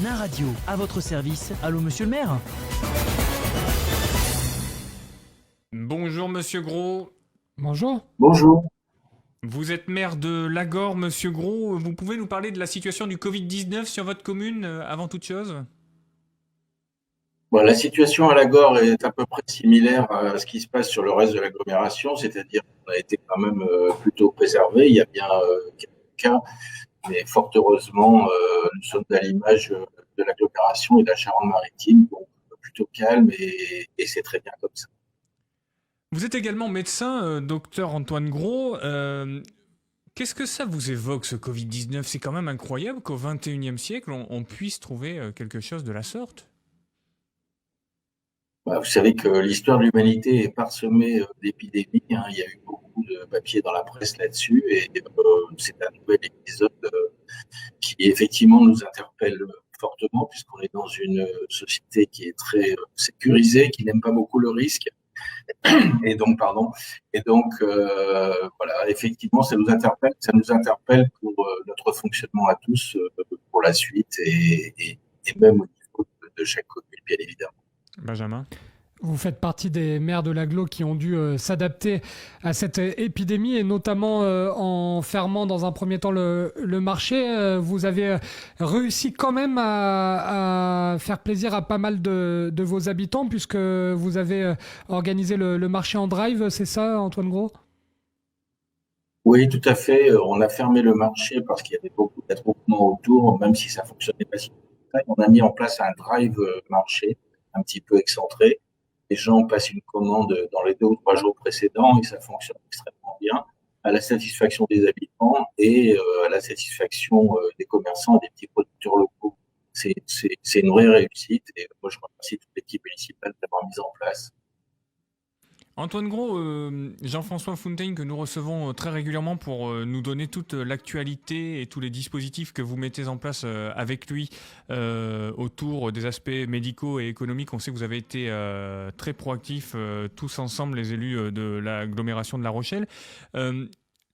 Nain Radio, à votre service. Allô, monsieur le maire ? Bonjour Monsieur Gros. Bonjour. Bonjour. Vous êtes maire de Lagor, Monsieur Gros. Vous pouvez nous parler de la situation du Covid-19 sur votre commune avant toute chose ? Bon, la situation à Lagor est à peu près similaire à ce qui se passe sur le reste de l'agglomération, c'est-à-dire qu'on a été quand même plutôt préservé. Il y a bien quelques cas, mais fort heureusement, nous sommes à l'image de l'agglomération et de la Charente-Maritime, donc plutôt calme et c'est très bien comme ça. Vous êtes également médecin, docteur Antoine Gros. Qu'est-ce que ça vous évoque, ce Covid-19 ? C'est quand même incroyable qu'au XXIe siècle, on puisse trouver quelque chose de la sorte. Vous savez que l'histoire de l'humanité est parsemée d'épidémies. Il y a eu beaucoup de papiers dans la presse là-dessus et c'est un nouvel épisode qui effectivement nous interpelle fortement puisqu'on est dans une société qui est très sécurisée, qui n'aime pas beaucoup le risque. Et donc, voilà, effectivement, ça nous interpelle pour notre fonctionnement à tous pour la suite et même au niveau de chaque commune, bien évidemment. Benjamin ? Vous faites partie des maires de l'agglo qui ont dû s'adapter à cette épidémie et notamment en fermant dans un premier temps le marché. Vous avez réussi quand même à faire plaisir à pas mal de vos habitants puisque vous avez organisé le marché en drive, c'est ça Antoine Gros ? Oui, tout à fait. On a fermé le marché parce qu'il y avait beaucoup d'attroupements autour, même si ça fonctionnait pas si bien. On a mis en place un drive marché un petit peu excentré. Les gens passent une commande dans les 2 ou 3 jours précédents et ça fonctionne extrêmement bien à la satisfaction des habitants et à la satisfaction des commerçants et des petits producteurs locaux. C'est une vraie réussite et moi je remercie toute l'équipe municipale d'avoir mis en place. Antoine Gros, Jean-François Fontaine, que nous recevons très régulièrement pour nous donner toute l'actualité et tous les dispositifs que vous mettez en place avec lui autour des aspects médicaux et économiques. On sait que vous avez été très proactifs tous ensemble, les élus de l'agglomération de La Rochelle.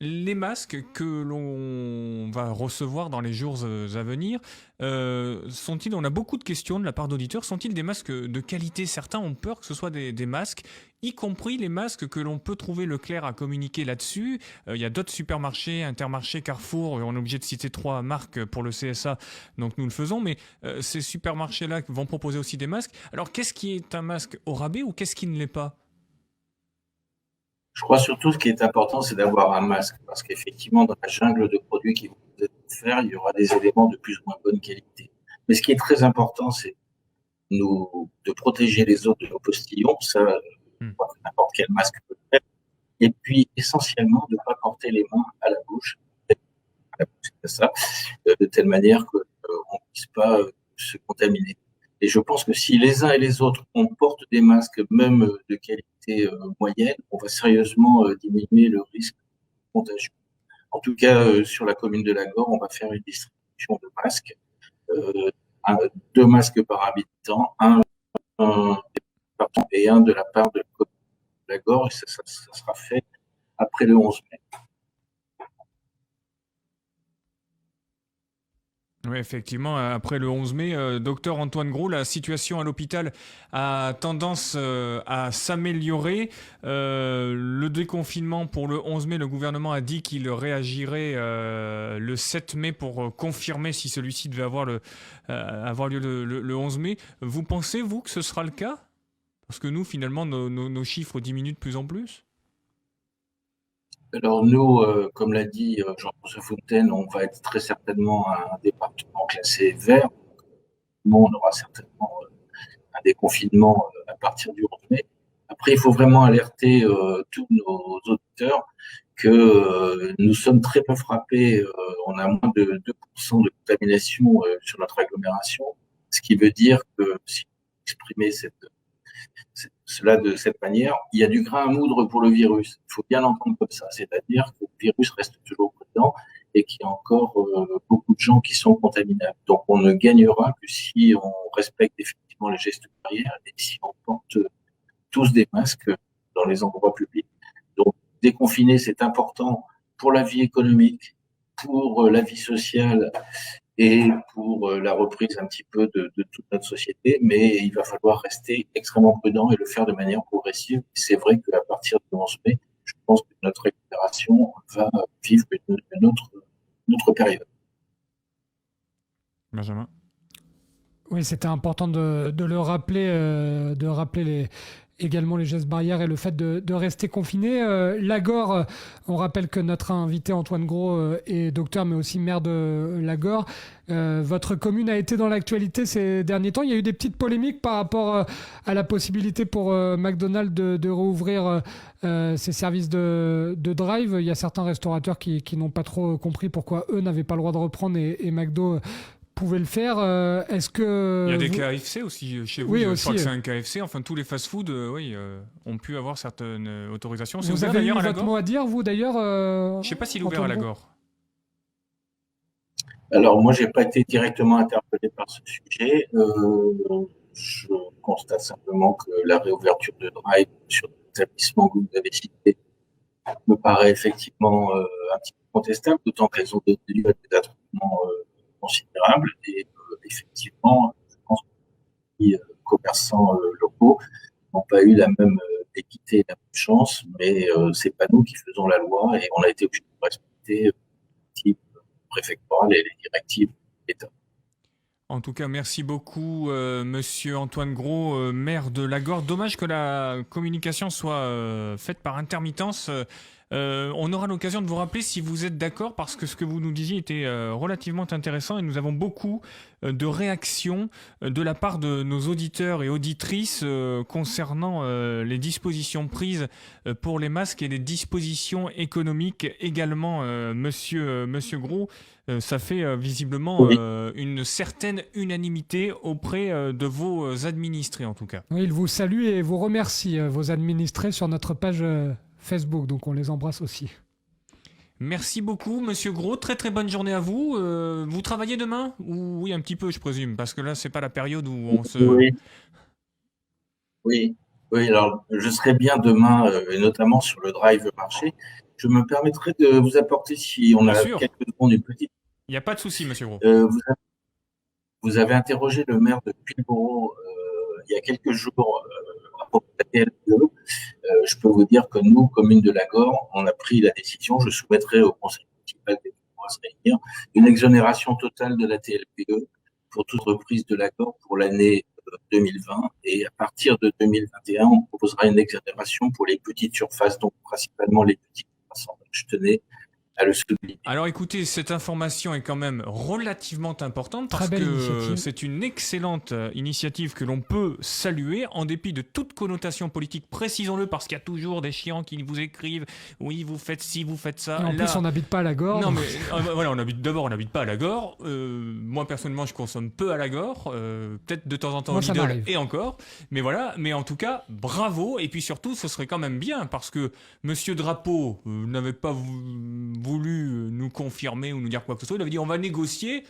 Les masques que l'on va recevoir dans les jours à venir, sont-ils, on a beaucoup de questions de la part d'auditeurs, sont-ils des masques de qualité ? Certains ont peur que ce soit des masques, y compris les masques que l'on peut trouver Leclerc à communiquer là-dessus. Il y a d'autres supermarchés, Intermarché, Carrefour, on est obligé de citer 3 marques pour le CSA, donc nous le faisons, mais ces supermarchés-là vont proposer aussi des masques. Alors qu'est-ce qui est un masque au rabais ou qu'est-ce qui ne l'est pas ? Je crois surtout ce qui est important, c'est d'avoir un masque, parce qu'effectivement, dans la jungle de produits qui vont vous être offerts, il y aura des éléments de plus ou moins bonne qualité. Mais ce qui est très important, c'est de protéger les autres de nos postillons, ça, n'importe quel masque peut le faire. Et puis, essentiellement, de ne pas porter les mains à la bouche, c'est ça, de telle manière qu'on ne puisse pas se contaminer. Et je pense que si les uns et les autres, on porte des masques, même de qualité moyenne, on va sérieusement diminuer le risque de contagion. En tout cas, sur la commune de Lagor, on va faire une distribution de masques, 2 masques par habitant, un et un de la part de la commune de Lagor, et ça sera fait après le 11 mai. Oui, effectivement, après le 11 mai, docteur Antoine Gros, la situation à l'hôpital a tendance à s'améliorer. Le déconfinement pour le 11 mai, le gouvernement a dit qu'il réagirait le 7 mai pour confirmer si celui-ci devait avoir lieu le 11 mai. Vous pensez, vous, que ce sera le cas ? Parce que nous, finalement, nos chiffres diminuent de plus en plus ? Alors nous, comme l'a dit Jean-François Fontaine, on va être très certainement un département classé vert. On aura certainement un déconfinement à partir du 11 mai. Après, il faut vraiment alerter tous nos auditeurs que nous sommes très peu frappés. On a moins de 2% de contamination sur notre agglomération, ce qui veut dire que si vous exprimez cela de cette manière, il y a du grain à moudre pour le virus. Il faut bien l'entendre comme ça, c'est-à-dire que le virus reste toujours présent et qu'il y a encore beaucoup de gens qui sont contaminables. Donc on ne gagnera que si on respecte effectivement les gestes barrières et si on porte tous des masques dans les endroits publics. Donc déconfiner, c'est important pour la vie économique, pour la vie sociale et pour pour la reprise un petit peu de toute notre société, mais il va falloir rester extrêmement prudent et le faire de manière progressive. C'est vrai qu'à partir du 11 mai, je pense que notre récupération va vivre une autre période. Benjamin. Oui, c'était important de le rappeler, de rappeler également les gestes barrières et le fait de rester confiné. Lagor, on rappelle que notre invité Antoine Gros est docteur mais aussi maire de Lagor. Votre commune a été dans l'actualité ces derniers temps. Il y a eu des petites polémiques par rapport à la possibilité pour McDonald's de rouvrir ses services de drive. Il y a certains restaurateurs qui n'ont pas trop compris pourquoi eux n'avaient pas le droit de reprendre et McDo pouvait le faire. Est-ce que il y a des KFC aussi chez vous. Oui, je aussi, crois que c'est un KFC. Enfin, tous les fast-food, ont pu avoir certaines autorisations. C'est vous ouvert avez eu d'ailleurs à votre Lagor. mot à dire, vous d'ailleurs Je ne sais pas s'il est ouvert à Lagor. Alors, moi, j'ai pas été directement interpellé par ce sujet. Je constate simplement que la réouverture de Drive sur l'établissement que vous avez cité me paraît effectivement un petit peu contestable, d'autant qu'elles ont donné lieu à des attroupements considérables. Et effectivement, je pense que les commerçants locaux n'ont pas eu la même équité et la même chance, mais c'est pas nous qui faisons la loi et on a été obligé de respecter les préfectorales et les directives d'État. En tout cas, merci beaucoup, monsieur Antoine Gros, maire de Lagor. Dommage que la communication soit faite par intermittence. On aura l'occasion de vous rappeler si vous êtes d'accord, parce que ce que vous nous disiez était relativement intéressant et nous avons beaucoup de réactions de la part de nos auditeurs et auditrices concernant les dispositions prises pour les masques et les dispositions économiques également, monsieur Gros. Ça fait visiblement une certaine unanimité auprès de vos administrés en tout cas. Oui, ils vous saluent et vous remercient, vos administrés, sur notre page Facebook, donc on les embrasse aussi. Merci beaucoup, monsieur Gros. Très très bonne journée à vous. Vous travaillez demain ? Oui, un petit peu, je présume, parce que là, c'est pas la période où on se... Oui. Alors, je serai bien demain, notamment sur le drive marché. Je me permettrai de vous apporter, si on a quelques secondes, une petite... Il n'y a pas de souci, monsieur Gros. Vous avez interrogé le maire de Puybourg il y a quelques jours à propos de la TLPE. Je peux vous dire que nous, commune de Lagor, on a pris la décision, je soumettrai au conseil municipal dès qu'on pourra se réunir, une exonération totale de la TLPE pour toute reprise de Lagor pour l'année 2020. Et à partir de 2021, on proposera une exonération pour les petites surfaces, donc principalement les petits commerçants. Je tenais à le souligner. Alors écoutez, cette information est quand même relativement importante parce que c'est une excellente initiative que l'on peut saluer en dépit de toute connotation politique, précisons-le, parce qu'il y a toujours des chiants qui vous écrivent « Oui, vous faites ci, vous faites ça ». En plus, on n'habite pas à Lagor. Non, mais voilà, on n'habite pas à Lagor. Moi, personnellement, je consomme peu à Lagor. Peut-être de temps en temps au Lidl et encore. Mais voilà, mais en tout cas, bravo. Et puis surtout, ce serait quand même bien parce que Monsieur Drapeau n'avait pas voulu nous confirmer ou nous dire quoi que ce soit. Il avait dit on va négocier,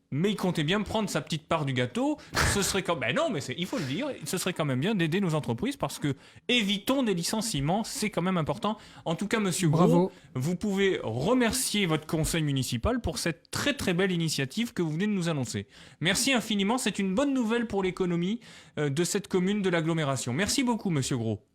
mais il comptait bien prendre sa petite part du gâteau. Ce serait quand même... non, mais il faut le dire, ce serait quand même bien d'aider nos entreprises parce que évitons des licenciements, c'est quand même important. En tout cas, monsieur Gros, vous pouvez remercier votre conseil municipal pour cette très très belle initiative que vous venez de nous annoncer. Merci infiniment, c'est une bonne nouvelle pour l'économie de cette commune de l'agglomération. Merci beaucoup, monsieur Gros.